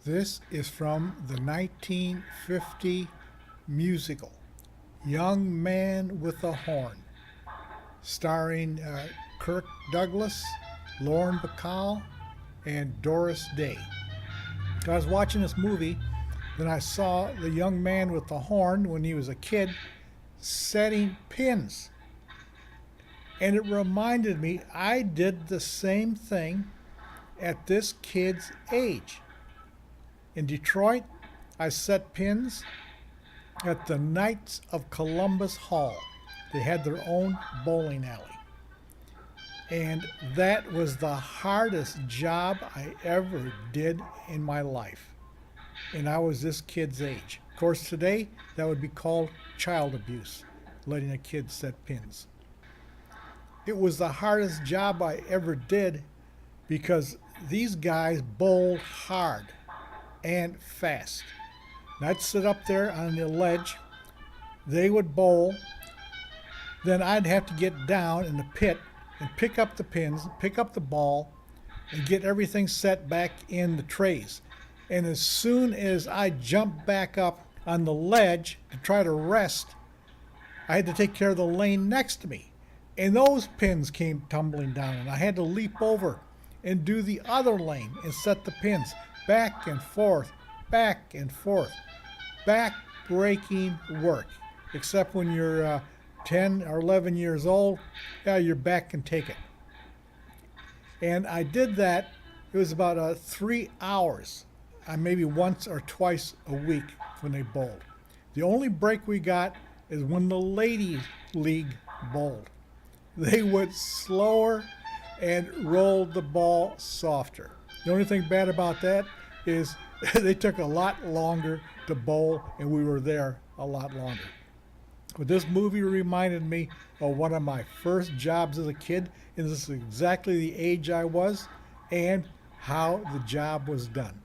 This is from the 1950 musical Young Man with a Horn, starring Kirk Douglas, Lauren Bacall, and Doris Day. I was watching this movie, then I saw the young man with the horn when he was a kid setting pins. And it reminded me I did the same thing at this kid's age. In Detroit, I set pins at the Knights of Columbus Hall. They had their own bowling alley. And that was the hardest job I ever did in my life. And I was this kid's age. Of course, today that would be called child abuse, letting a kid set pins. It was the hardest job I ever did because these guys bowled hard and fast. And I'd sit up there on the ledge, they would bowl, then I'd have to get down in the pit and pick up the pins, pick up the ball, and get everything set back in the trays. And as soon as I jumped back up on the ledge to try to rest, I had to take care of the lane next to me. And those pins came tumbling down, and I had to leap over and do the other lane and set the pins back and forth, back and forth. Back breaking work, except when you're 10 or 11 years old, yeah, your back can take it. And I did that, it was about 3 hours, maybe once or twice a week when they bowled. The only break we got is when the ladies league bowled. They went slower and rolled the ball softer. The only thing bad about that is they took a lot longer to bowl and we were there a lot longer. But this movie reminded me of one of my first jobs as a kid, and this is exactly the age I was and how the job was done.